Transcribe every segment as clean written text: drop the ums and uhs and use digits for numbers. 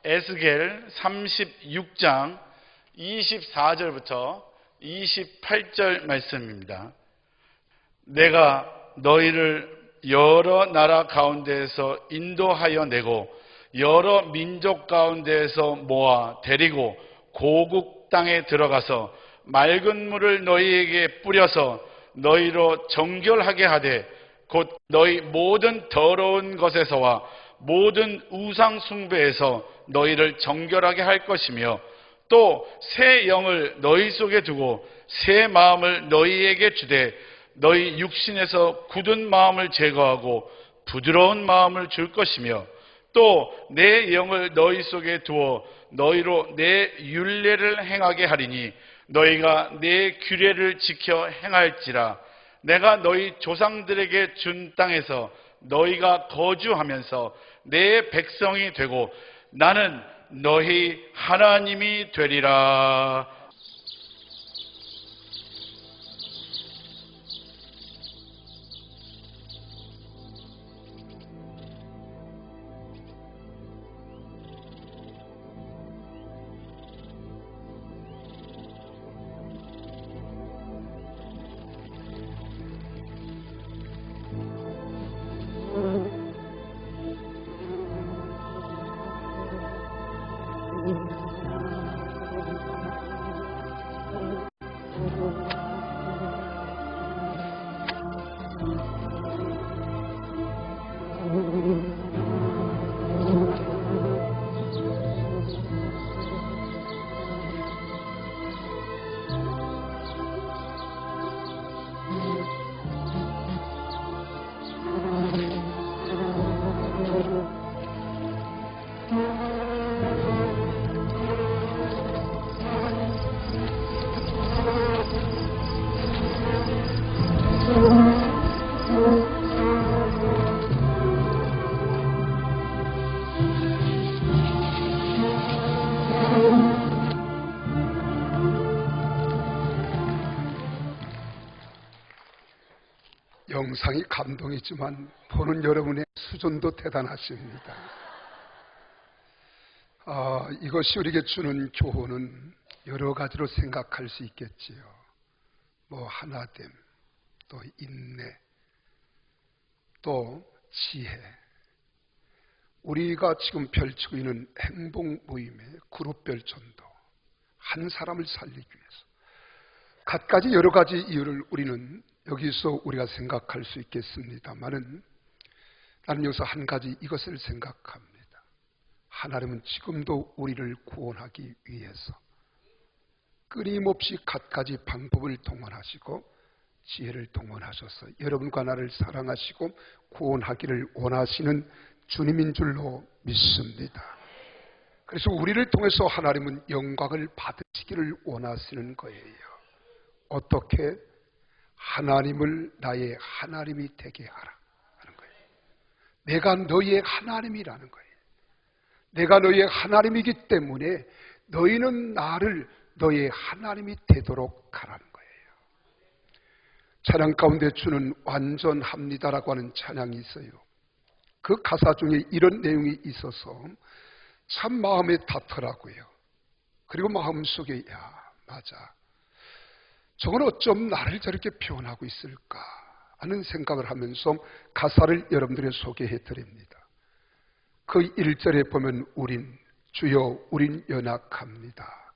에스겔 36장 24절부터 28절 말씀입니다. 내가 너희를 여러 나라 가운데에서 인도하여 내고 여러 민족 가운데에서 모아 데리고 고국 땅에 들어가서 맑은 물을 너희에게 뿌려서 너희로 정결하게 하되 곧 너희 모든 더러운 것에서와 모든 우상 숭배에서 너희를 정결하게 할 것이며 또 새 영을 너희 속에 두고 새 마음을 너희에게 주되 너희 육신에서 굳은 마음을 제거하고 부드러운 마음을 줄 것이며 또 내 영을 너희 속에 두어 너희로 내 율례를 행하게 하리니 너희가 내 규례를 지켜 행할지라. 내가 너희 조상들에게 준 땅에서 너희가 거주하면서 내 백성이 되고 나는 너희 하나님이 되리라. 영상이 감동이지만 보는 여러분의 수준도 대단하십니다. 이것이 우리에게 주는 교훈은 여러 가지로 생각할 수 있겠지요. 하나됨, 또 인내, 또 지혜. 우리가 지금 펼치고 있는 행복 모임의 그룹별 전도, 한 사람을 살리기 위해서 갖가지 여러 가지 이유를 우리는 여기서 우리가 생각할 수 있겠습니다만은 나는 여기서 한 가지 이것을 생각합니다. 하나님은 지금도 우리를 구원하기 위해서 끊임없이 갖가지 방법을 동원하시고 지혜를 동원하셔서 여러분과 나를 사랑하시고 구원하기를 원하시는 주님인 줄로 믿습니다. 그래서 우리를 통해서 하나님은 영광을 받으시기를 원하시는 거예요. 어떻게? 하나님을 나의 하나님이 되게 하라 하는 거예요. 내가 너희의 하나님이라는 거예요. 내가 너희의 하나님이기 때문에 너희는 나를 너희의 하나님이 되도록 하라는 거예요. 찬양 가운데 주는 완전합니다라고 하는 찬양이 있어요. 그 가사 중에 이런 내용이 있어서 참 마음에 닿더라고요. 그리고 마음속에 맞아. 저건 어쩜 나를 저렇게 표현하고 있을까 하는 생각을 하면서 가사를 여러분들에 소개해 드립니다. 그 1절에 보면 주여 우린 연약합니다.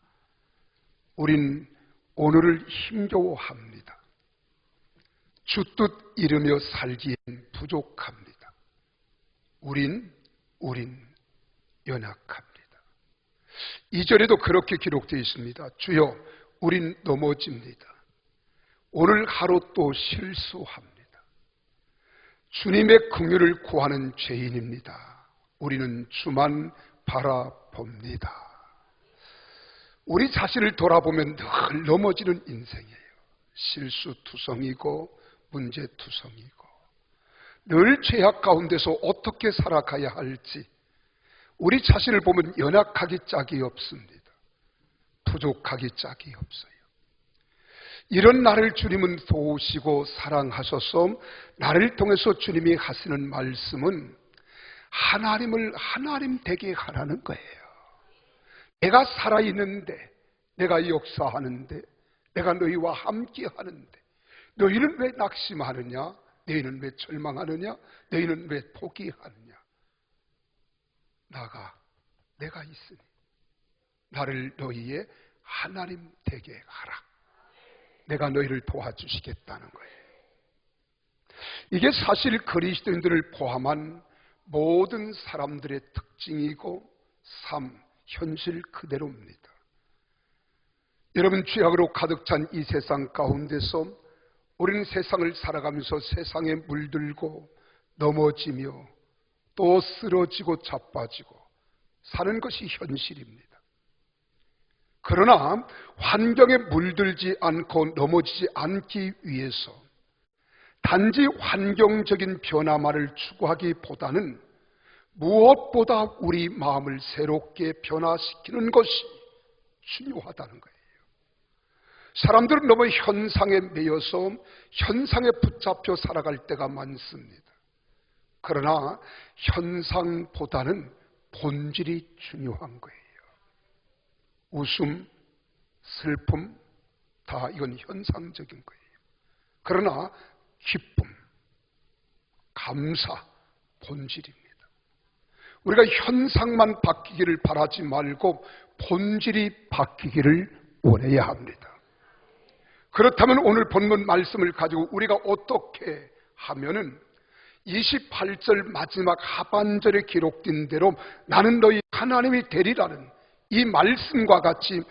우린 오늘을 힘겨워합니다. 주 뜻 이루며 살기엔 부족합니다. 우린 연약합니다. 2절에도 그렇게 기록되어 있습니다. 주여 우린 넘어집니다. 오늘 하루 또 실수합니다. 주님의 긍휼을 구하는 죄인입니다. 우리는 주만 바라봅니다. 우리 자신을 돌아보면 늘 넘어지는 인생이에요. 실수투성이고 문제투성이고 늘 죄악 가운데서 어떻게 살아가야 할지 우리 자신을 보면 연약하기 짝이 없습니다. 부족하기 짝이 없어요. 이런 나를 주님은 도우시고 사랑하셔서 나를 통해서 주님이 하시는 말씀은 하나님을 하나님 되게 하라는 거예요. 내가 살아있는데, 내가 역사하는데, 내가 너희와 함께 하는데 너희는 왜 낙심하느냐? 너희는 왜 절망하느냐? 너희는 왜 포기하느냐? 내가 있으니 나를 너희의 하나님 되게 하라. 내가 너희를 도와주시겠다는 거예요. 이게 사실 그리스도인들을 포함한 모든 사람들의 특징이고 현실 그대로입니다. 여러분, 죄악으로 가득 찬 이 세상 가운데서 우리는 세상을 살아가면서 세상에 물들고 넘어지며 또 쓰러지고 자빠지고 사는 것이 현실입니다. 그러나 환경에 물들지 않고 넘어지지 않기 위해서 단지 환경적인 변화만을 추구하기보다는 무엇보다 우리 마음을 새롭게 변화시키는 것이 중요하다는 거예요. 사람들은 너무 현상에 매여서 현상에 붙잡혀 살아갈 때가 많습니다. 그러나 현상보다는 본질이 중요한 거예요. 웃음, 슬픔, 다 이건 현상적인 거예요. 그러나 기쁨, 감사, 본질입니다. 우리가 현상만 바뀌기를 바라지 말고 본질이 바뀌기를 원해야 합니다. 그렇다면 오늘 본문 말씀을 가지고 우리가 어떻게 하면은 28절 마지막 하반절에 기록된 대로 나는 너희 하나님이 되리라는 이 말씀과 같이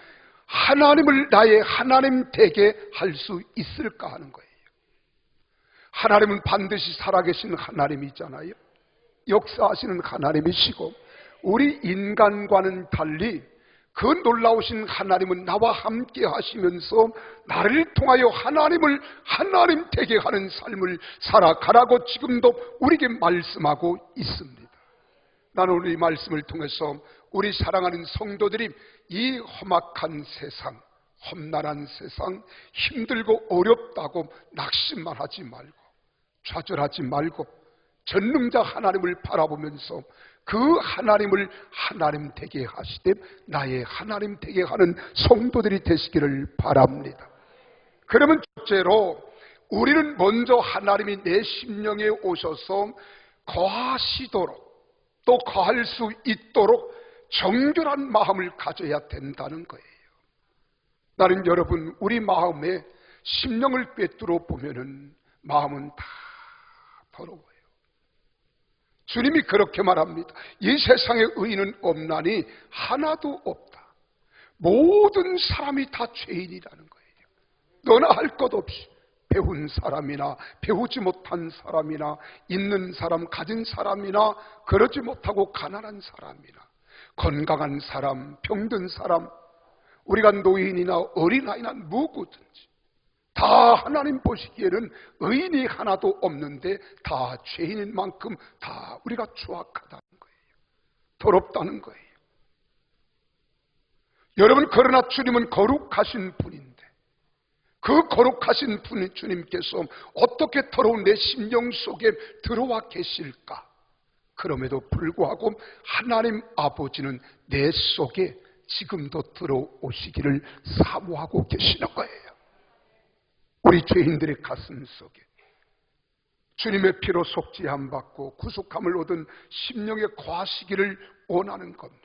하나님을 나의 하나님 되게 할 수 있을까 하는 거예요. 하나님은 반드시 살아계신 하나님이잖아요. 역사하시는 하나님이시고 우리 인간과는 달리 그 놀라우신 하나님은 나와 함께 하시면서 나를 통하여 하나님을 하나님 되게 하는 삶을 살아가라고 지금도 우리에게 말씀하고 있습니다. 나는 오늘 이 말씀을 통해서 우리 사랑하는 성도들이 이 험악한 세상, 험난한 세상, 힘들고 어렵다고 낙심만 하지 말고 좌절하지 말고 전능자 하나님을 바라보면서 그 하나님을 하나님 되게 하시되 나의 하나님 되게 하는 성도들이 되시기를 바랍니다. 그러면 첫째로 우리는 먼저 하나님이 내 심령에 오셔서 거하시도록 또 거할 수 있도록 정결한 마음을 가져야 된다는 거예요. 나는 여러분 우리 마음에 심령을 꿰뚫어 보면은 마음은 다 더러워요. 주님이 그렇게 말합니다. 이 세상에 의인은 없나니 하나도 없다. 모든 사람이 다 죄인이라는 거예요. 너나 할 것 없이 배운 사람이나 배우지 못한 사람이나 있는 사람 가진 사람이나 그러지 못하고 가난한 사람이나 건강한 사람 병든 사람 우리가 노인이나 어린아이나 누구든지 다 하나님 보시기에는 의인이 하나도 없는데 다 죄인인 만큼 다 우리가 추악하다는 거예요. 더럽다는 거예요. 여러분 그러나 주님은 거룩하신 분인데 그 거룩하신 분 주님께서 어떻게 더러운 내 심령 속에 들어와 계실까? 그럼에도 불구하고 하나님 아버지는 내 속에 지금도 들어오시기를 사모하고 계시는 거예요. 우리 죄인들의 가슴 속에 주님의 피로 속죄함 받고 구속함을 얻은 심령에 거하시기를 원하는 겁니다.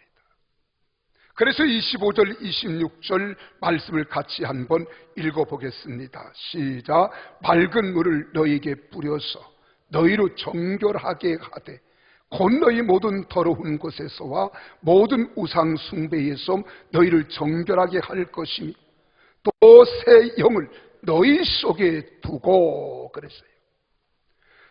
그래서 25절 26절 말씀을 같이 한번 읽어보겠습니다. 시작. 맑은 물을 너희에게 뿌려서 너희로 정결하게 하되 곧 너희 모든 더러운 곳에서와 모든 우상 숭배에서 너희를 정결하게 할 것이며 또 새 영을 너희 속에 두고 그랬어요.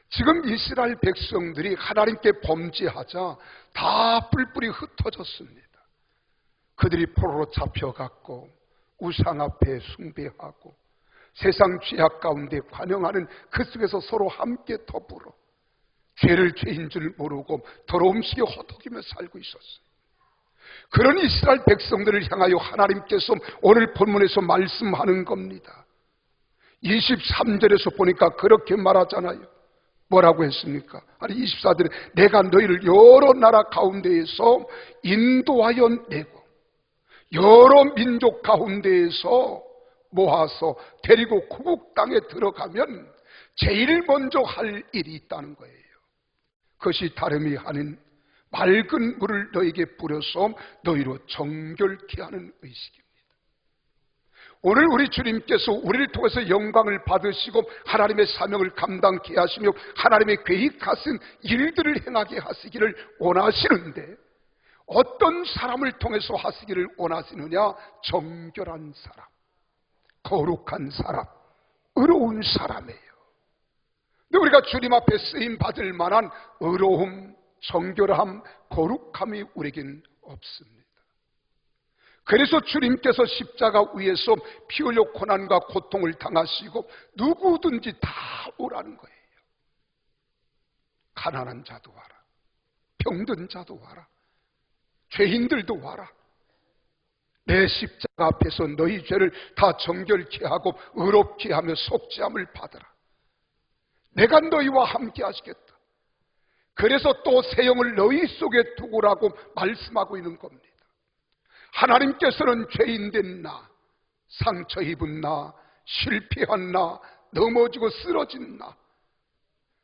지금 이스라엘 백성들이 하나님께 범죄하자 다 뿔뿔이 흩어졌습니다. 그들이 포로로 잡혀갔고 우상 앞에 숭배하고 세상 죄악 가운데 관영하는 그 속에서 서로 함께 더불어 죄를 죄인 줄 모르고 더러움 속에 허덕이며 살고 있었어요. 그런 이스라엘 백성들을 향하여 하나님께서 오늘 본문에서 말씀하는 겁니다. 23절에서 보니까 그렇게 말하잖아요. 뭐라고 했습니까? 아니 24절에 내가 너희를 여러 나라 가운데에서 인도하여 내고 여러 민족 가운데에서 모아서 데리고 고국 땅에 들어가면 제일 먼저 할 일이 있다는 거예요. 그것이 다름이 아닌 맑은 물을 너에게 뿌려서 너희로 정결케 하는 의식입니다. 오늘 우리 주님께서 우리를 통해서 영광을 받으시고 하나님의 사명을 감당케 하시며 하나님의 계획하신 일들을 행하게 하시기를 원하시는데, 어떤 사람을 통해서 하시기를 원하시느냐? 정결한 사람, 거룩한 사람, 의로운 사람이에요. 근데 우리가 주님 앞에 쓰임 받을 만한 의로움, 정결함, 거룩함이 우리에겐 없습니다. 그래서 주님께서 십자가 위에서 피 흘려 고난과 고통을 당하시고 누구든지 다 오라는 거예요. 가난한 자도 와라, 병든 자도 와라, 죄인들도 와라. 내 십자가 앞에서 너희 죄를 다 정결케 하고 의롭게 하며 속죄함을 받으라. 내가 너희와 함께 하시겠다. 그래서 또 새 영을 너희 속에 두고라고 말씀하고 있는 겁니다. 하나님께서는 죄인된 나, 상처 입은 나, 실패한 나, 넘어지고 쓰러진 나,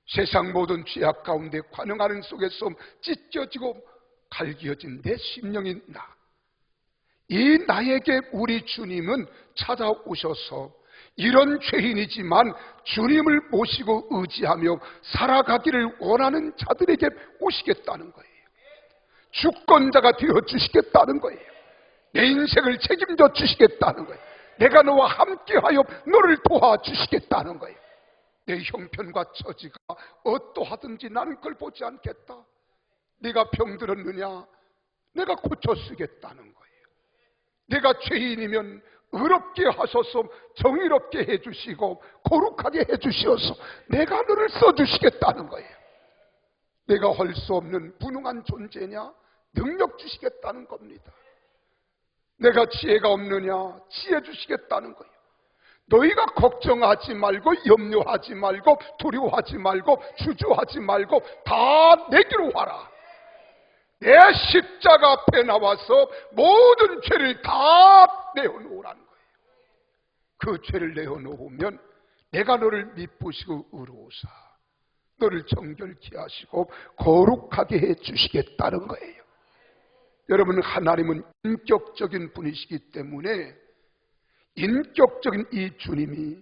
세상 모든 죄악 가운데 관영하는 속에서 찢겨지고 갈기어진 내 심령인 나, 이 나에게 우리 주님은 찾아오셔서 이런 죄인이지만 주님을 모시고 의지하며 살아가기를 원하는 자들에게 오시겠다는 거예요. 주권자가 되어주시겠다는 거예요. 내 인생을 책임져 주시겠다는 거예요. 내가 너와 함께하여 너를 도와주시겠다는 거예요. 내 형편과 처지가 어떠하든지 나는 그걸 보지 않겠다. 네가 병들었느냐? 내가 고쳐쓰겠다는 거예요. 내가 죄인이면 의롭게 하소서, 정의롭게 해주시고 거룩하게 해주시어서 내가 너를 써주시겠다는 거예요. 내가 할 수 없는 무능한 존재냐? 능력 주시겠다는 겁니다. 내가 지혜가 없느냐? 지혜 주시겠다는 거예요. 너희가 걱정하지 말고 염려하지 말고 두려워하지 말고 주저하지 말고 다 내게로 와라. 내 십자가 앞에 나와서 모든 죄를 다 내어놓으라는 거예요. 그 죄를 내어놓으면 내가 너를 미쁘시고 의로우사 너를 정결케 하시고 거룩하게 해주시겠다는 거예요. 여러분, 하나님은 인격적인 분이시기 때문에 인격적인 이 주님이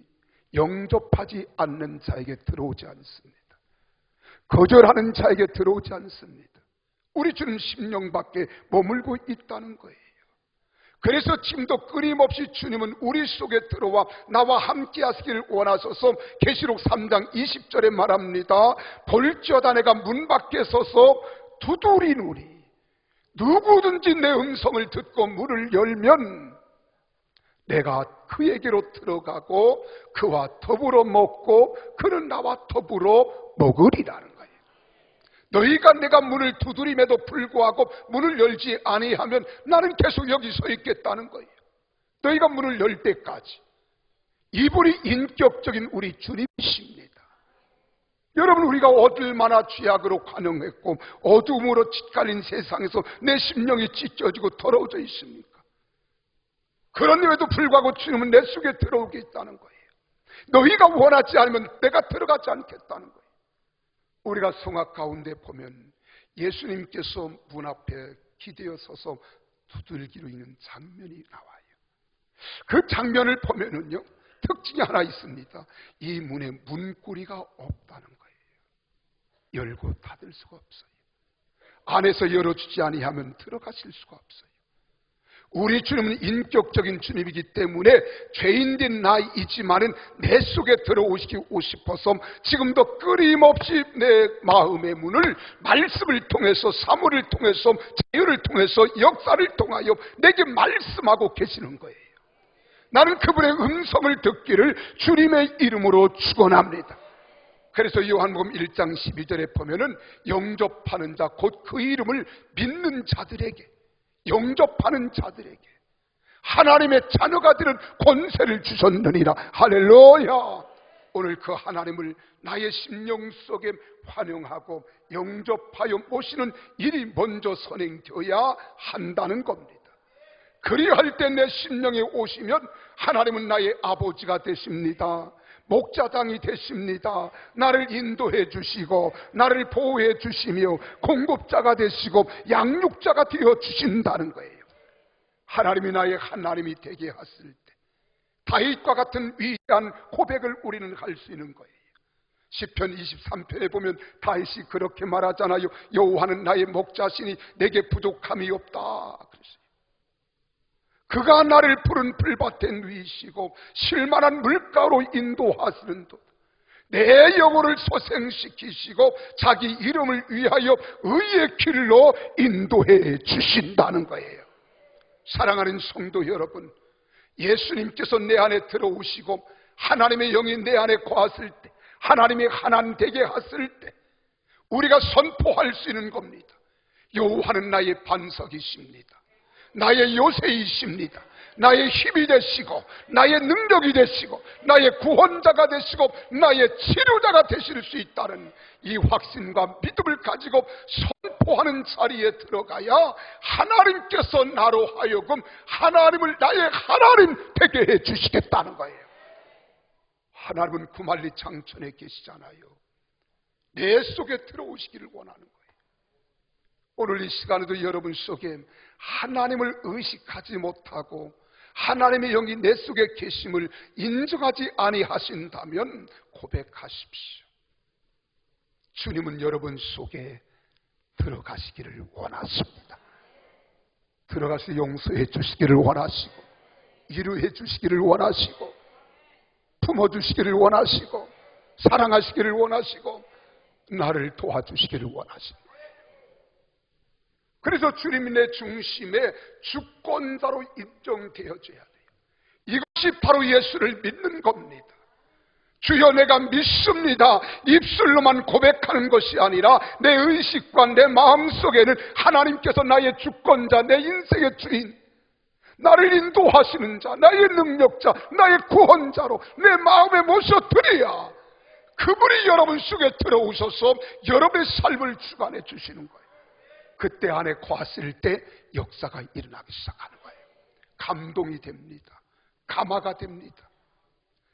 영접하지 않는 자에게 들어오지 않습니다. 거절하는 자에게 들어오지 않습니다. 우리 주님 심령 밖에 머물고 있다는 거예요. 그래서 지금도 끊임없이 주님은 우리 속에 들어와 나와 함께 하시기를 원하셔서 계시록 3장 20절에 말합니다. 볼지어다 내가 문 밖에 서서 두드리노니 누구든지 내 음성을 듣고 문을 열면 내가 그에게로 들어가고 그와 더불어 먹고 그는 나와 더불어 먹으리라는 거예요. 너희가 내가 문을 두드림에도 불구하고 문을 열지 아니하면 나는 계속 여기 서 있겠다는 거예요. 너희가 문을 열 때까지. 이분이 인격적인 우리 주님이십니다. 여러분, 우리가 얼마나 죄악으로 관영했고 어둠으로 짓갈린 세상에서 내 심령이 찢겨지고 더러워져 있습니까? 그런데도 불구하고 주님은 내 속에 들어오겠다는 거예요. 너희가 원하지 않으면 내가 들어가지 않겠다는 거예요. 우리가 성악 가운데 보면 예수님께서 문 앞에 기대어 서서 두들기로 있는 장면이 나와요. 그 장면을 보면은요, 특징이 하나 있습니다. 이 문에 문고리가 없다는 거예요. 열고 닫을 수가 없어요. 안에서 열어주지 아니하면 들어가실 수가 없어요. 우리 주님은 인격적인 주님이기 때문에 죄인된 나이지만은 내 속에 들어오시고 싶어서 지금도 끊임없이 내 마음의 문을 말씀을 통해서, 사물을 통해서, 자유를 통해서, 역사를 통하여 내게 말씀하고 계시는 거예요. 나는 그분의 음성을 듣기를 주님의 이름으로 축원합니다. 그래서 요한복음 1장 12절에 보면은 영접하는 자, 곧 그 이름을 믿는 자들에게, 영접하는 자들에게 하나님의 자녀가 되는 권세를 주셨느니라. 할렐루야. 오늘 그 하나님을 나의 심령 속에 환영하고 영접하여 모시는 일이 먼저 선행되어야 한다는 겁니다. 그리할 때 내 심령에 오시면 하나님은 나의 아버지가 되십니다. 목자장이 되십니다. 나를 인도해 주시고 나를 보호해 주시며 공급자가 되시고 양육자가 되어 주신다는 거예요. 하나님이 나의 하나님이 되게 하실 때 다윗과 같은 위대한 고백을 우리는 할 수 있는 거예요. 시편 23편에 보면 다윗이 그렇게 말하잖아요. 여호와는 나의 목자시니 내게 부족함이 없다 그랬어요. 그가 나를 푸른 풀밭에 누이시고 실만한 물가로 인도하시는도다. 내 영혼을 소생시키시고 자기 이름을 위하여 의의 길로 인도해 주신다는 거예요. 사랑하는 성도 여러분, 예수님께서 내 안에 들어오시고 하나님의 영이 내 안에 거하실 때, 하나님이 하나님 되게 하실 때 우리가 선포할 수 있는 겁니다. 여호와는 나의 반석이십니다. 나의 요새이십니다. 나의 힘이 되시고 나의 능력이 되시고 나의 구원자가 되시고 나의 치료자가 되실 수 있다는 이 확신과 믿음을 가지고 선포하는 자리에 들어가야 하나님께서 나로 하여금 하나님을 나의 하나님 되게 해 주시겠다는 거예요. 하나님은 구말리 창천에 계시잖아요. 내 속에 들어오시기를 원하는 거예요. 오늘 이 시간에도 여러분 속에 하나님을 의식하지 못하고 하나님의 영이 내 속에 계심을 인정하지 아니하신다면 고백하십시오. 주님은 여러분 속에 들어가시기를 원하십니다. 들어가서 용서해 주시기를 원하시고 위로해 주시기를 원하시고 품어주시기를 원하시고 사랑하시기를 원하시고 나를 도와주시기를 원하십니다. 그래서 주님이 내 중심에 주권자로 인정되어져야 돼요. 이것이 바로 예수를 믿는 겁니다. 주여 내가 믿습니다. 입술로만 고백하는 것이 아니라 내 의식과 내 마음속에는 하나님께서 나의 주권자, 내 인생의 주인, 나를 인도하시는 자, 나의 능력자, 나의 구원자로 내 마음에 모셔드려야 그분이 여러분 속에 들어오셔서 여러분의 삶을 주관해 주시는 거예요. 그때 안에 거하실 때 역사가 일어나기 시작하는 거예요. 감동이 됩니다. 감화가 됩니다.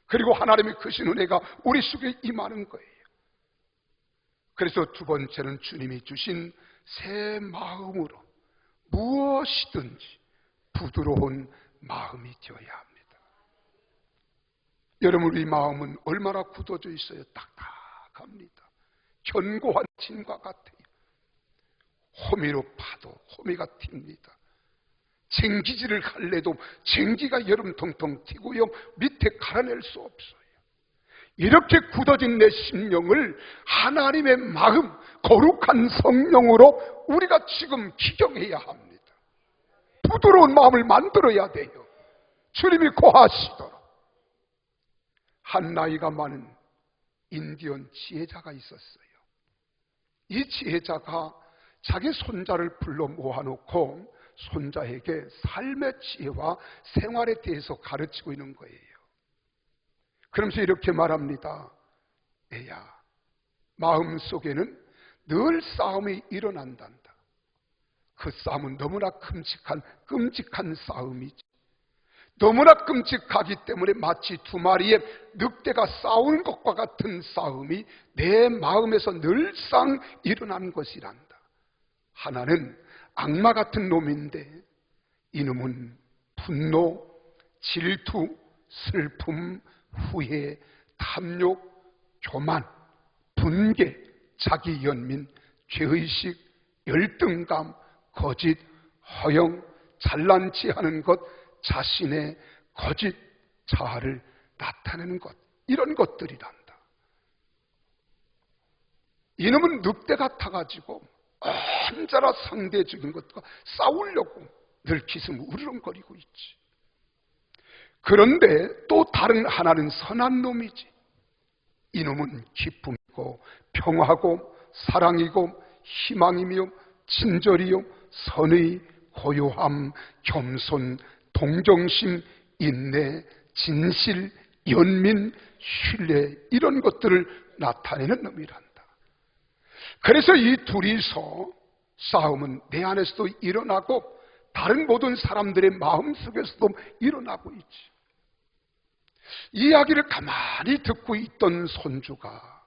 그리고 하나님의 크신 은혜가 우리 속에 임하는 거예요. 그래서 두 번째는 주님이 주신 새 마음으로 무엇이든지 부드러운 마음이 되어야 합니다. 여러분, 우리 마음은 얼마나 굳어져 있어요? 딱딱합니다. 견고한 진과 같아요. 호미로 파도 호미가 튑니다. 쟁기질을 할래도 쟁기가 여름 통통 튀고요, 밑에 갈아낼 수 없어요. 이렇게 굳어진 내 심령을 하나님의 마음, 거룩한 성령으로 우리가 지금 기경해야 합니다. 부드러운 마음을 만들어야 돼요. 주님이 고하시도록. 한 나이가 많은 인디언 지혜자가 있었어요. 이 지혜자가 자기 손자를 불러 모아놓고 손자에게 삶의 지혜와 생활에 대해서 가르치고 있는 거예요. 그러면서 이렇게 말합니다. 애야, 마음속에는 늘 싸움이 일어난단다. 그 싸움은 너무나 끔찍한 싸움이지. 너무나 끔찍하기 때문에 마치 두 마리의 늑대가 싸우는 것과 같은 싸움이 내 마음에서 늘상 일어나는 것이란다. 하나는 악마 같은 놈인데 이놈은 분노, 질투, 슬픔, 후회, 탐욕, 교만, 분개, 자기연민, 죄의식, 열등감, 거짓, 허영, 잘난치 하는 것, 자신의 거짓, 자아를 나타내는 것, 이런 것들이란다. 이놈은 늑대 같아가지고 언제나 상대적인 것과 싸우려고 늘 기승 우르렁거리고 있지. 그런데 또 다른 하나는 선한 놈이지. 이놈은 기쁨이고 평화고 사랑이고 희망이며 친절이요 선의, 고요함, 겸손, 동정심, 인내, 진실, 연민, 신뢰, 이런 것들을 나타내는 놈이란다. 그래서 이 둘이서 싸움은 내 안에서도 일어나고 다른 모든 사람들의 마음속에서도 일어나고 있지. 이야기를 가만히 듣고 있던 손주가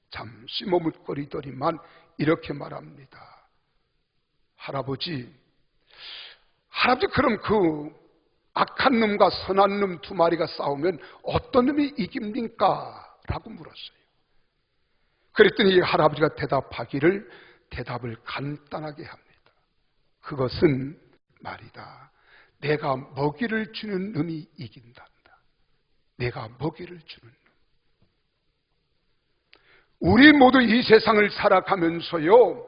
잠시 머뭇거리더니만 이렇게 말합니다. 할아버지 그럼 그 악한 놈과 선한 놈 두 마리가 싸우면 어떤 놈이 이깁니까? 라고 물었어요. 그랬더니 이 할아버지가 대답을 간단하게 합니다. 그것은 말이다. 내가 먹이를 주는 놈이 이긴단다. 내가 먹이를 주는 놈. 우리 모두 이 세상을 살아가면서요,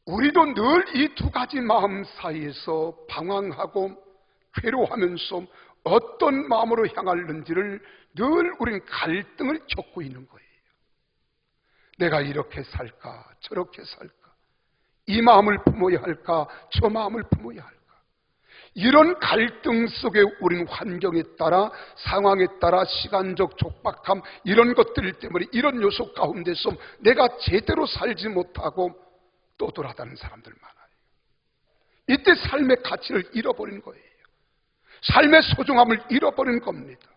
우리도 늘 이 두 가지 마음 사이에서 방황하고 괴로워하면서 어떤 마음으로 향하는지를 늘 우리는 갈등을 겪고 있는 거예요. 내가 이렇게 살까 저렇게 살까, 이 마음을 품어야 할까 저 마음을 품어야 할까, 이런 갈등 속에 우리는 환경에 따라 상황에 따라 시간적 촉박함 이런 것들 때문에 이런 요소 가운데서 내가 제대로 살지 못하고 떠돌아다니는 사람들 많아요. 이때 삶의 가치를 잃어버린 거예요. 삶의 소중함을 잃어버린 겁니다.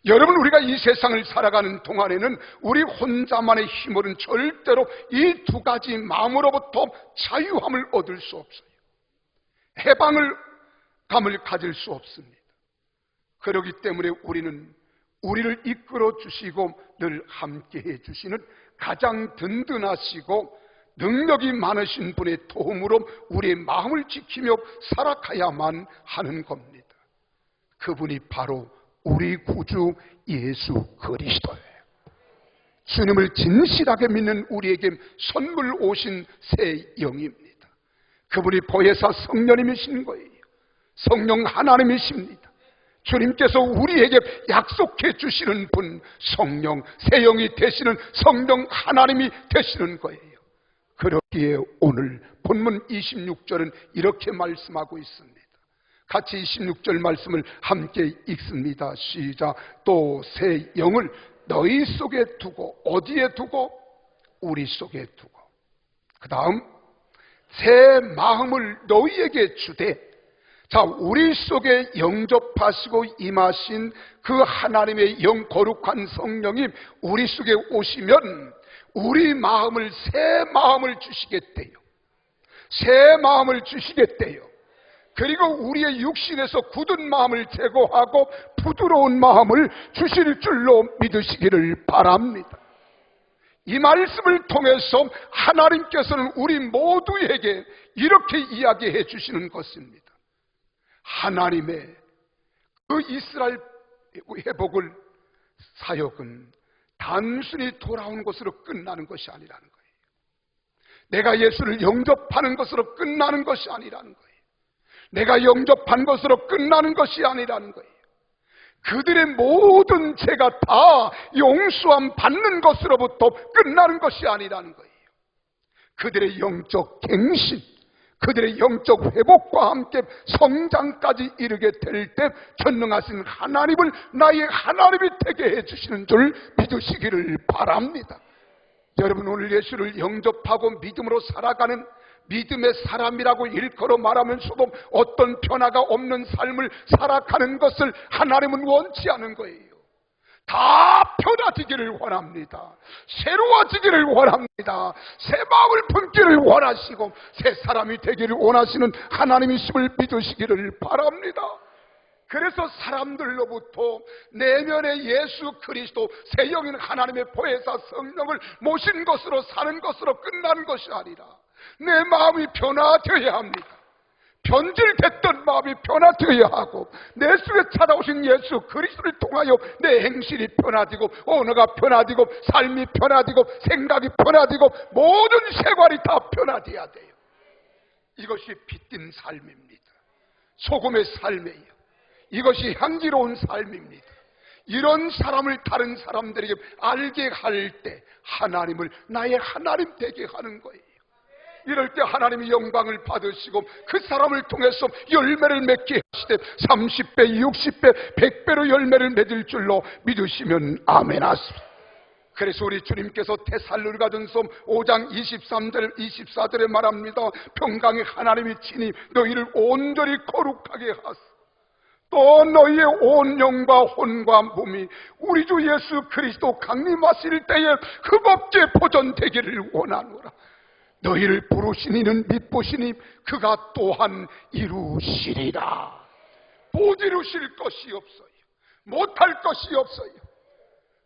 여러분, 우리가 이 세상을 살아가는 동안에는 우리 혼자만의 힘으로는 절대로 이 두 가지 마음으로부터 자유함을 얻을 수 없어요. 해방감을 가질 수 없습니다. 그렇기 때문에 우리를 이끌어 주시고 늘 함께해 주시는 가장 든든하시고 능력이 많으신 분의 도움으로 우리의 마음을 지키며 살아가야만 하는 겁니다. 그분이 바로 우리 구주 예수 그리스도예요. 주님을 진실하게 믿는 우리에게 선물 오신 새 영입니다. 그분이 보혜사 성령님이신 거예요. 성령 하나님이십니다. 주님께서 우리에게 약속해 주시는 분, 성령, 새 영이 되시는 성령 하나님이 되시는 거예요. 그렇기에 오늘 본문 26절은 이렇게 말씀하고 있습니다. 같이 26절 말씀을 함께 읽습니다. 시작. 또 새 영을 너희 속에 두고, 어디에 두고? 우리 속에 두고, 그 다음 새 마음을 너희에게 주되. 자, 우리 속에 영접하시고 임하신 그 하나님의 영 거룩한 성령님 우리 속에 오시면 우리 마음을, 새 마음을 주시겠대요. 새 마음을 주시겠대요. 그리고 우리의 육신에서 굳은 마음을 제거하고 부드러운 마음을 주실 줄로 믿으시기를 바랍니다. 이 말씀을 통해서 하나님께서는 우리 모두에게 이렇게 이야기해 주시는 것입니다. 하나님의 그 이스라엘 회복을 사역은 단순히 돌아온 것으로 끝나는 것이 아니라는 거예요. 내가 예수를 영접하는 것으로 끝나는 것이 아니라는 거예요. 내가 영접한 것으로 끝나는 것이 아니라는 거예요. 그들의 모든 죄가 다 용서함 받는 것으로부터 끝나는 것이 아니라는 거예요. 그들의 영적 갱신, 그들의 영적 회복과 함께 성장까지 이르게 될 때 전능하신 하나님을 나의 하나님이 되게 해주시는 줄 믿으시기를 바랍니다. 여러분, 오늘 예수를 영접하고 믿음으로 살아가는 믿음의 사람이라고 일컬어 말하면서도 어떤 변화가 없는 삶을 살아가는 것을 하나님은 원치 않은 거예요. 다 변화지기를 원합니다. 새로워지기를 원합니다. 새 마음을 품기를 원하시고 새 사람이 되기를 원하시는 하나님이심을 믿으시기를 바랍니다. 그래서 사람들로부터 내면의 예수 그리스도 새 영인 하나님의 보혜사 성령을 모신 것으로 사는 것으로 끝나는 것이 아니라 내 마음이 변화되어야 합니다. 변질됐던 마음이 변화되어야 하고 내 속에 찾아오신 예수 그리스도를 통하여 내 행실이 변화되고 언어가 변화되고 삶이 변화되고 생각이 변화되고 모든 세관이 다 변화되어야 돼요. 이것이 빛띤 삶입니다. 소금의 삶이에요. 이것이 향기로운 삶입니다. 이런 사람을 다른 사람들에게 알게 할 때 하나님을 나의 하나님 되게 하는 거예요. 이럴 때 하나님이 영광을 받으시고 그 사람을 통해서 열매를 맺게 하시되 30배, 60배, 100배로 열매를 맺을 줄로 믿으시면 아멘 하십시오. 그래서 우리 주님께서 데살로니가전서 5장 23절 24절에 말합니다. 평강의 하나님이 친히 너희를 온전히 거룩하게 하사 또 너희의 온 영과 혼과 몸이 우리 주 예수 그리스도 강림하실 때에 흠없게 보존되기를 원하노라. 너희를 부르신 이는 믿보시니 그가 또한 이루시리라. 못 이루실 것이 없어요. 못할 것이 없어요.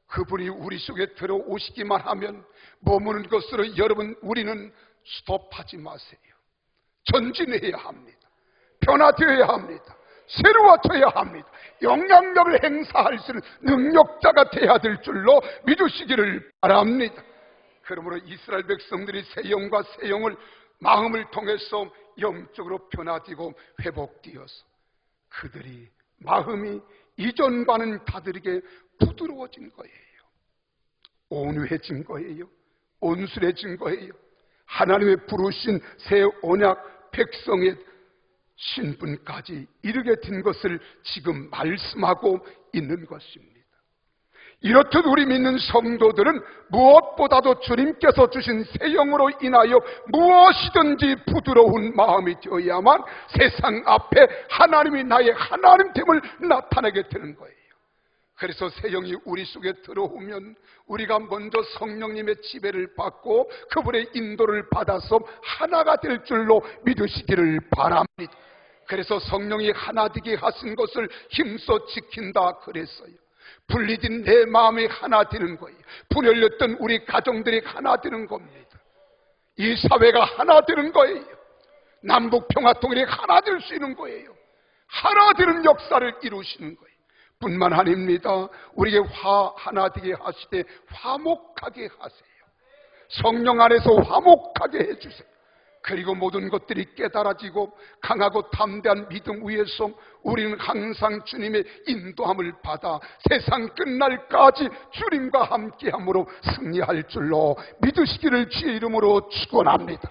그분이 우리 속에 들어오시기만 하면 머무는 것으로 여러분 우리는 스톱하지 마세요. 전진해야 합니다. 변화되어야 합니다. 새로워져야 합니다. 영향력을 행사할 수 있는 능력자가 되어야 될 줄로 믿으시기를 바랍니다. 그러므로 이스라엘 백성들이 새 영과 새 영을 마음을 통해서 영적으로 변화되고 회복되어서 그들이 마음이 이전과는 다르게 부드러워진 거예요. 온유해진 거예요. 온순해진 거예요. 하나님의 부르신 새 언약 백성의 신분까지 이르게 된 것을 지금 말씀하고 있는 것입니다. 이렇듯 우리 믿는 성도들은 무엇보다도 주님께서 주신 새 영으로 인하여 무엇이든지 부드러운 마음이 되어야만 세상 앞에 하나님이 나의 하나님됨을 나타내게 되는 거예요. 그래서 새 영이 우리 속에 들어오면 우리가 먼저 성령님의 지배를 받고 그분의 인도를 받아서 하나가 될 줄로 믿으시기를 바랍니다. 그래서 성령이 하나 되게 하신 것을 힘써 지킨다 그랬어요. 분리된 내 마음이 하나 되는 거예요. 분열렸던 우리 가정들이 하나 되는 겁니다. 이 사회가 하나 되는 거예요. 남북 평화통일이 하나 될 수 있는 거예요. 하나 되는 역사를 이루시는 거예요. 뿐만 아닙니다. 우리에게 하나 되게 하시되 화목하게 하세요. 성령 안에서 화목하게 해주세요. 그리고 모든 것들이 깨달아지고 강하고 담대한 믿음 위에서 우리는 항상 주님의 인도함을 받아 세상 끝날까지 주님과 함께함으로 승리할 줄로 믿으시기를 주의 이름으로 축원합니다.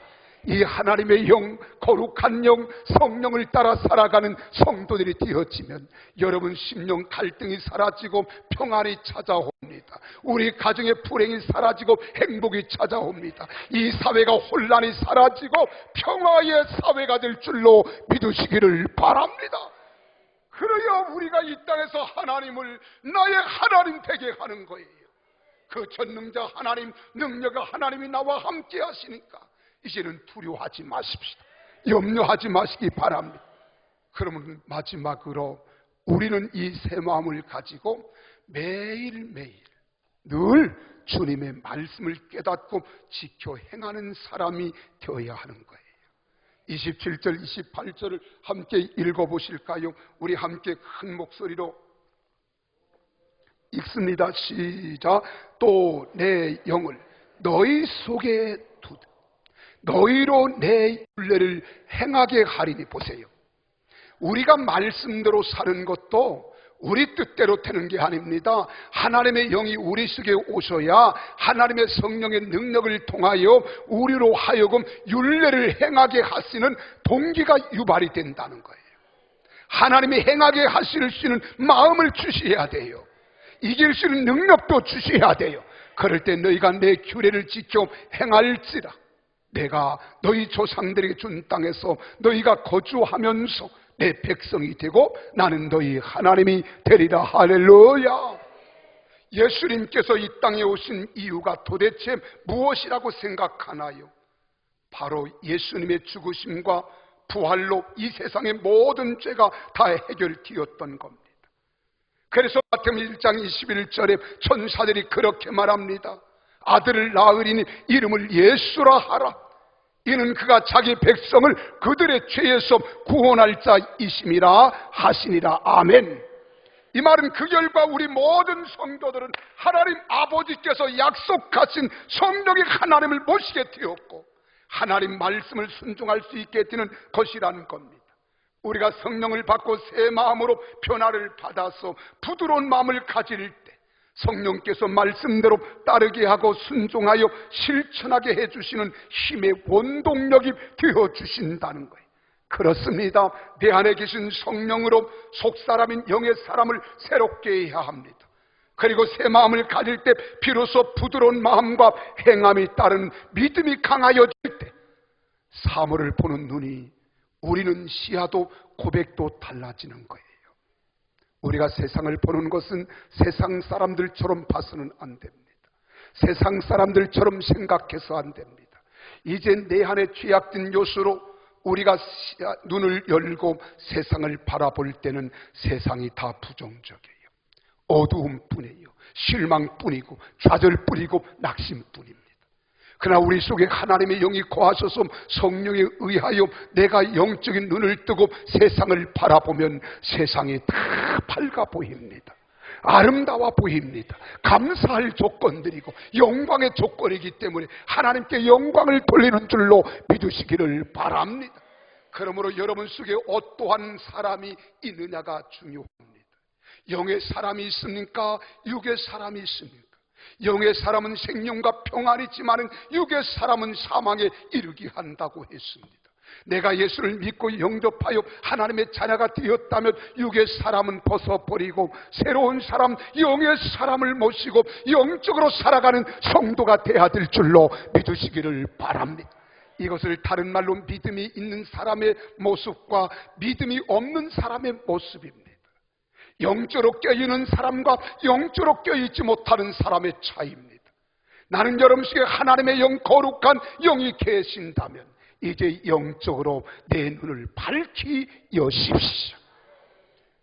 이 하나님의 영, 거룩한 영, 성령을 따라 살아가는 성도들이 되어지면 여러분 심령 갈등이 사라지고 평안이 찾아옵니다. 우리 가정의 불행이 사라지고 행복이 찾아옵니다. 이 사회가 혼란이 사라지고 평화의 사회가 될 줄로 믿으시기를 바랍니다. 그래야 우리가 이 땅에서 하나님을 나의 하나님 되게 하는 거예요. 그 전능자 하나님, 능력의 하나님이 나와 함께 하시니까 이제는 두려워하지 마십시다. 염려하지 마시기 바랍니다. 그러면 마지막으로 우리는 이 새 마음을 가지고 매일매일 늘 주님의 말씀을 깨닫고 지켜 행하는 사람이 되어야 하는 거예요. 27절, 28절을 함께 읽어보실까요? 우리 함께 큰 목소리로 읽습니다. 시작. 또 내 영을 너희 속에 두되 너희로 내 율례를 행하게 하리니. 보세요. 우리가 말씀대로 사는 것도 우리 뜻대로 되는 게 아닙니다. 하나님의 영이 우리 속에 오셔야 하나님의 성령의 능력을 통하여 우리로 하여금 율례를 행하게 하시는 동기가 유발이 된다는 거예요. 하나님이 행하게 하실 수 있는 마음을 주셔야 돼요. 이길 수 있는 능력도 주셔야 돼요. 그럴 때 너희가 내 규례를 지켜 행할지라 내가 너희 조상들에게 준 땅에서 너희가 거주하면서 내 백성이 되고 나는 너희 하나님이 되리라. 할렐루야. 예수님께서 이 땅에 오신 이유가 도대체 무엇이라고 생각하나요? 바로 예수님의 죽으심과 부활로 이 세상의 모든 죄가 다 해결되었던 겁니다. 그래서 마태복음 1장 21절에 천사들이 그렇게 말합니다. 아들을 낳으리니 이름을 예수라 하라. 이는 그가 자기 백성을 그들의 죄에서 구원할 자이심이라 하시니라. 아멘. 이 말은 그 결과 우리 모든 성도들은 하나님 아버지께서 약속하신 성령의 하나님을 모시게 되었고 하나님 말씀을 순종할 수 있게 되는 것이라는 겁니다. 우리가 성령을 받고 새 마음으로 변화를 받아서 부드러운 마음을 가질 때 성령께서 말씀대로 따르게 하고 순종하여 실천하게 해주시는 힘의 원동력이 되어주신다는 거예요. 그렇습니다. 내 안에 계신 성령으로 속사람인 영의 사람을 새롭게 해야 합니다. 그리고 새 마음을 가질 때 비로소 부드러운 마음과 행함이 따르는 믿음이 강하여질 때 사물을 보는 눈이, 우리는 시야도 고백도 달라지는 거예요. 우리가 세상을 보는 것은 세상 사람들처럼 봐서는 안 됩니다. 세상 사람들처럼 생각해서 안 됩니다. 이제 내 안에 죄악된 요소로 우리가 눈을 열고 세상을 바라볼 때는 세상이 다 부정적이에요. 어두움뿐이에요. 실망뿐이고 좌절뿐이고 낙심뿐입니다. 그러나 우리 속에 하나님의 영이 거하셔서 성령에 의하여 내가 영적인 눈을 뜨고 세상을 바라보면 세상이 다 밝아 보입니다. 아름다워 보입니다. 감사할 조건들이고 영광의 조건이기 때문에 하나님께 영광을 돌리는 줄로 믿으시기를 바랍니다. 그러므로 여러분 속에 어떠한 사람이 있느냐가 중요합니다. 영의 사람이 있습니까? 육의 사람이 있습니까? 영의 사람은 생명과 평안이지만 육의 사람은 사망에 이르게 한다고 했습니다. 내가 예수를 믿고 영접하여 하나님의 자녀가 되었다면 육의 사람은 벗어버리고 새로운 사람, 영의 사람을 모시고 영적으로 살아가는 성도가 되어야 될 줄로 믿으시기를 바랍니다. 이것을 다른 말로 믿음이 있는 사람의 모습과 믿음이 없는 사람의 모습입니다. 영적으로 껴있는 사람과 영적으로 껴있지 못하는 사람의 차이입니다. 나는 여러분 속에 하나님의 영, 거룩한 영이 계신다면 이제 영적으로 내 눈을 밝히 여십시오.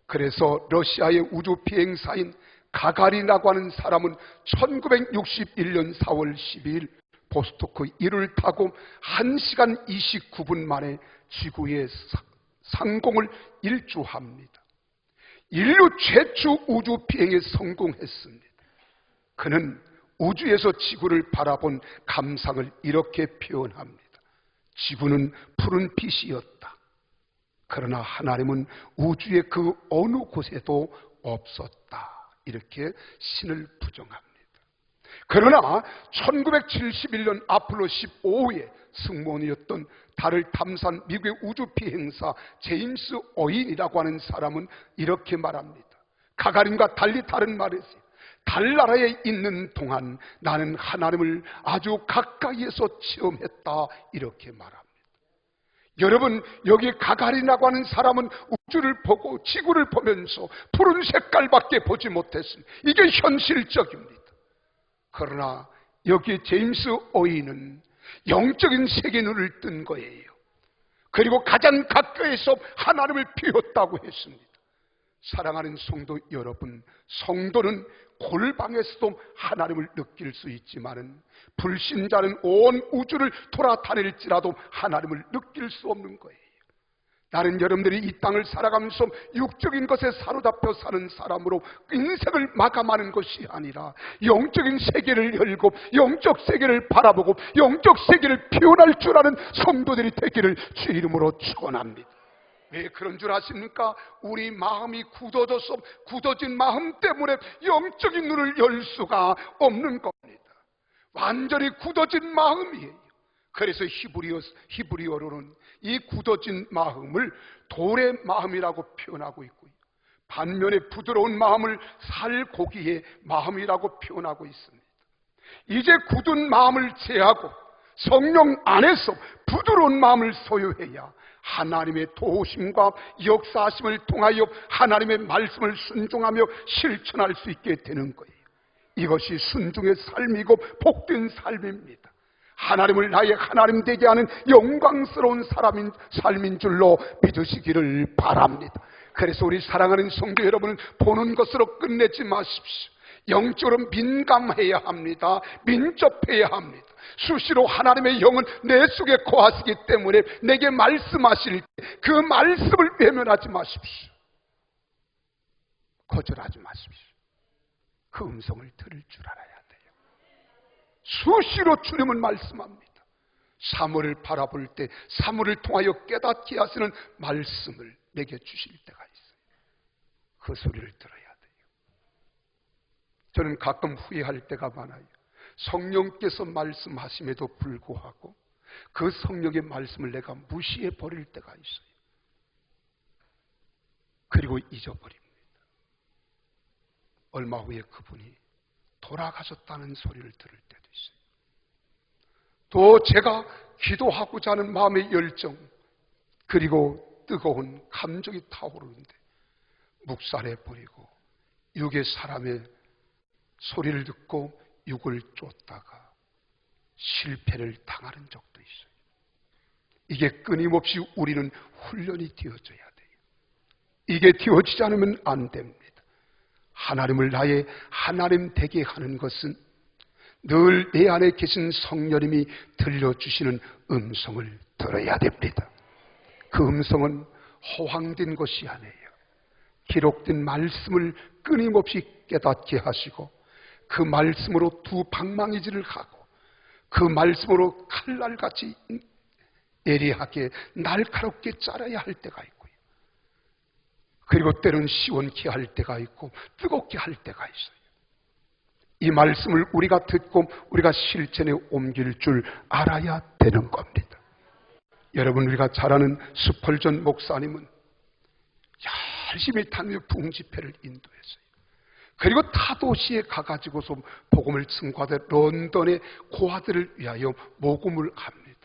그래서 러시아의 우주 비행사인 가가린이라고 하는 사람은 1961년 4월 12일 보스토크 1을 타고 1시간 29분 만에 지구의 상공을 일주합니다. 인류 최초 우주 비행에 성공했습니다. 그는 우주에서 지구를 바라본 감상을 이렇게 표현합니다. 지구는 푸른 빛이었다. 그러나 하나님은 우주의 그 어느 곳에도 없었다. 이렇게 신을 부정합니다. 그러나 1971년 아폴로 15호의 승무원이었던 달을 탐사한 미국의 우주 비행사 제임스 어인이라고 하는 사람은 이렇게 말합니다. 가가린과 달리 다른 말이지. 달나라에 있는 동안 나는 하나님을 아주 가까이에서 체험했다. 이렇게 말합니다. 여러분, 여기 가가린이라고 하는 사람은 우주를 보고 지구를 보면서 푸른 색깔밖에 보지 못했습니다. 이게 현실적입니다. 그러나 여기 제임스 어인은 영적인 세계 눈을 뜬 거예요. 그리고 가장 가까이서 하나님을 비웠다고 했습니다. 사랑하는 성도 여러분, 성도는 골방에서도 하나님을 느낄 수 있지만은 불신자는 온 우주를 돌아다닐지라도 하나님을 느낄 수 없는 거예요. 나는 여러분들이 이 땅을 살아가면서 육적인 것에 사로잡혀 사는 사람으로 인생을 마감하는 것이 아니라 영적인 세계를 열고 영적 세계를 바라보고 영적 세계를 표현할 줄 아는 성도들이 되기를 주 이름으로 축원합니다. 왜 그런 줄 아십니까? 우리 마음이 굳어져서 굳어진 마음 때문에 영적인 눈을 열 수가 없는 겁니다. 완전히 굳어진 마음이에요. 그래서 히브리어로는 이 굳어진 마음을 돌의 마음이라고 표현하고 있고요. 반면에 부드러운 마음을 살고기의 마음이라고 표현하고 있습니다. 이제 굳은 마음을 제하고 성령 안에서 부드러운 마음을 소유해야 하나님의 도우심과 역사하심을 통하여 하나님의 말씀을 순종하며 실천할 수 있게 되는 거예요. 이것이 순종의 삶이고 복된 삶입니다. 하나님을 나의 하나님 되게 하는 영광스러운 삶인 줄로 믿으시기를 바랍니다. 그래서 우리 사랑하는 성도 여러분은 보는 것으로 끝내지 마십시오. 영적으로 민감해야 합니다. 민첩해야 합니다. 수시로 하나님의 영은 내 속에 거하시기 때문에 내게 말씀하실 때 그 말씀을 외면하지 마십시오. 거절하지 마십시오. 그 음성을 들을 줄 알아야 돼요. 수시로 주님은 말씀합니다. 사물을 바라볼 때 사물을 통하여 깨닫게 하시는 말씀을 내게 주실 때가 있어요. 그 소리를 들어야 돼요. 저는 가끔 후회할 때가 많아요. 성령께서 말씀하심에도 불구하고 그 성령의 말씀을 내가 무시해 버릴 때가 있어요. 그리고 잊어버립니다. 얼마 후에 그분이 돌아가셨다는 소리를 들을 때도 있어요. 또 제가 기도하고자 하는 마음의 열정, 그리고 뜨거운 감정이 타오르는데 묵살해 버리고 육의 사람의 소리를 듣고 육을 쫓다가 실패를 당하는 적도 있어요. 이게 끊임없이 우리는 훈련이 되어져야 돼요. 이게 되어지지 않으면 안 됩니다. 하나님을 나의 하나님 되게 하는 것은 늘 내 안에 계신 성령님이 들려주시는 음성을 들어야 됩니다. 그 음성은 허황된 것이 아니에요. 기록된 말씀을 끊임없이 깨닫게 하시고 그 말씀으로 두 방망이질을 하고 그 말씀으로 칼날같이 예리하게 날카롭게 자라야 할 때가 있고요. 그리고 때로는 시원케 할 때가 있고 뜨겁게 할 때가 있어요. 이 말씀을 우리가 듣고 우리가 실천에 옮길 줄 알아야 되는 겁니다. 여러분, 우리가 잘 아는 스펄전 목사님은 열심히 다니며 부흥집회를 인도했어요. 그리고 타 도시에 가가지고서 복음을 증거하되 런던의 고아들을 위하여 모금을 합니다.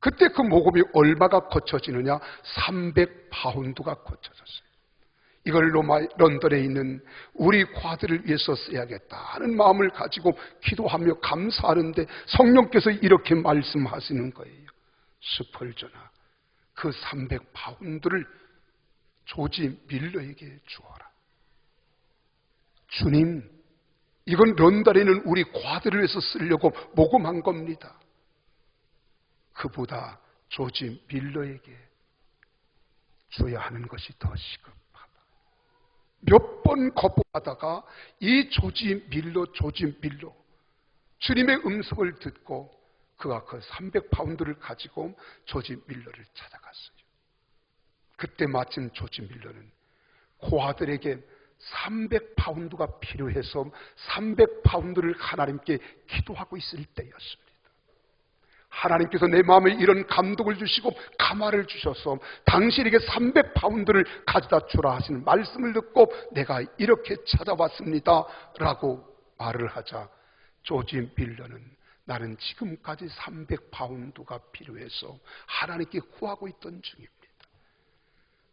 그때 그 모금이 얼마가 거쳐지느냐? 300파운드가 거쳐졌어요. 이걸 런던에 있는 우리 고아들을 위해서 써야겠다 하는 마음을 가지고 기도하며 감사하는데 성령께서 이렇게 말씀하시는 거예요. 스펄전아, 그 300파운드를 조지 밀러에게 주어라. 주님, 이건 런던에 있는 우리 고아들을 위해서 쓰려고 모금한 겁니다. 그보다 조지 밀러에게 줘야 하는 것이 더 시급하다. 몇 번 거부하다가 이 조지 밀러 주님의 음성을 듣고 그가 그 300파운드를 가지고 조지 밀러를 찾아갔어요. 그때 마침 조지 밀러는 고아들에게 300파운드가 필요해서 300파운드를 하나님께 기도하고 있을 때였습니다. 하나님께서 내 마음에 이런 감동을 주시고 감화를 주셔서 당신에게 300파운드를 가져다 주라 하시는 말씀을 듣고 내가 이렇게 찾아왔습니다 라고 말을 하자 조지 밀러는 나는 지금까지 300파운드가 필요해서 하나님께 구하고 있던 중입니다.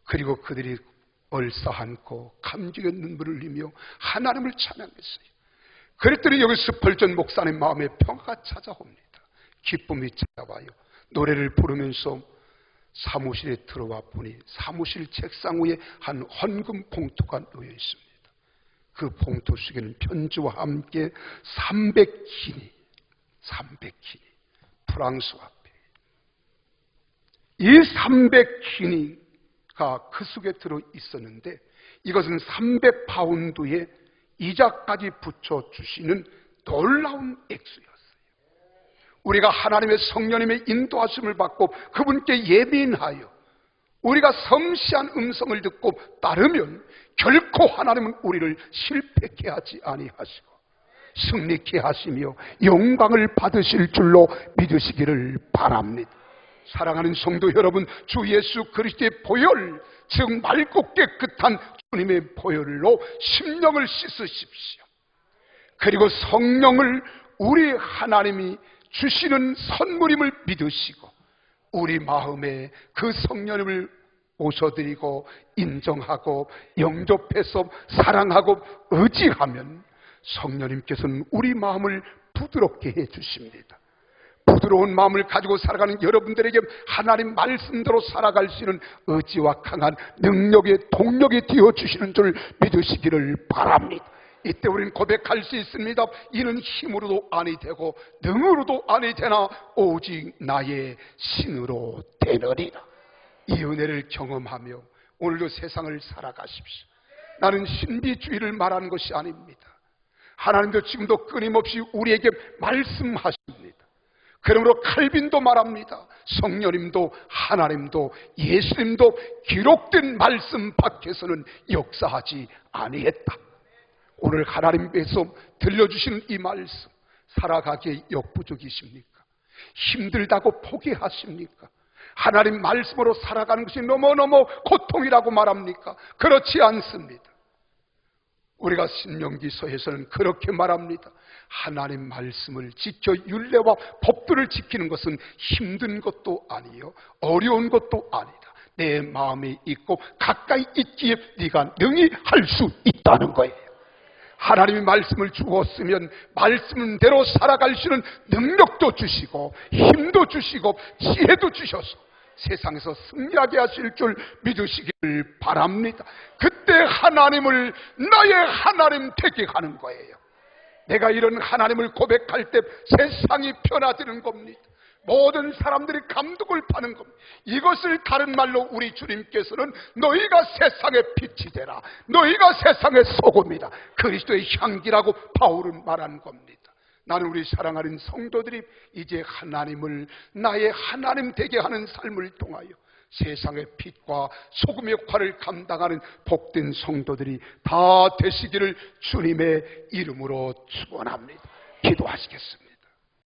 그리고 그들이 얼싸안고 감격의 눈물을 흘리며 하나님을 찬양했어요. 그랬더니 여기 스펄전 목사님 마음에 평화가 찾아옵니다. 기쁨이 찾아와요. 노래를 부르면서 사무실에 들어와 보니 사무실 책상 위에 한 헌금 봉투가 놓여 있습니다. 그 봉투 속에는 편지와 함께 300기니 프랑스 화폐, 이 300기니가 그 속에 들어 있었는데 이것은 300파운드에 이자까지 붙여주시는 놀라운 액수였어요. 우리가 하나님의 성령님의 인도하심을 받고 그분께 예민하여 우리가 섬시한 음성을 듣고 따르면 결코 하나님은 우리를 실패케 하지 아니하시고 승리케 하시며 영광을 받으실 줄로 믿으시기를 바랍니다. 사랑하는 성도 여러분, 주 예수 그리스도의 보혈, 즉 맑고 깨끗한 주님의 보혈로 심령을 씻으십시오. 그리고 성령을 우리 하나님이 주시는 선물임을 믿으시고 우리 마음에 그 성령님을 모셔드리고 인정하고 영접해서 사랑하고 의지하면 성령님께서는 우리 마음을 부드럽게 해주십니다. 부드러운 마음을 가지고 살아가는 여러분들에게 하나님 말씀대로 살아갈 수 있는 의지와 강한 능력의 동력이 되어주시는 줄 믿으시기를 바랍니다. 이때 우리는 고백할 수 있습니다. 이는 힘으로도 아니 되고 능으로도 아니 되나 오직 나의 신으로 되느니라. 이 은혜를 경험하며 오늘도 세상을 살아가십시오. 나는 신비주의를 말하는 것이 아닙니다. 하나님도 지금도 끊임없이 우리에게 말씀하십니다. 그러므로 칼빈도 말합니다. 성령님도 하나님도 예수님도 기록된 말씀 밖에서는 역사하지 아니했다. 오늘 하나님께서 들려주시는 이 말씀, 살아가기에 역부족이십니까? 힘들다고 포기하십니까? 하나님 말씀으로 살아가는 것이 너무너무 고통이라고 말합니까? 그렇지 않습니다. 우리가 신명기서에서는 그렇게 말합니다. 하나님 말씀을 지켜 율례와 법도를 지키는 것은 힘든 것도 아니요 어려운 것도 아니다. 내 마음에 있고 가까이 있기에 네가 능히 할 수 있다는 거예요. 하나님이 말씀을 주었으면 말씀대로 살아갈 수 있는 능력도 주시고 힘도 주시고 지혜도 주셔서 세상에서 승리하게 하실 줄 믿으시기를 바랍니다. 그때 하나님을 나의 하나님 되게 하는 거예요. 내가 이런 하나님을 고백할 때 세상이 변화되는 겁니다. 모든 사람들이 감동을 받는 겁니다. 이것을 다른 말로 우리 주님께서는 너희가 세상의 빛이 되라, 너희가 세상의 소금이다, 그리스도의 향기라고 바울은 말하는 겁니다. 나는 우리 사랑하는 성도들이 이제 하나님을 나의 하나님 되게 하는 삶을 통하여 세상의 빛과 소금의 역할을 감당하는 복된 성도들이 다 되시기를 주님의 이름으로 축원합니다. 기도하시겠습니다.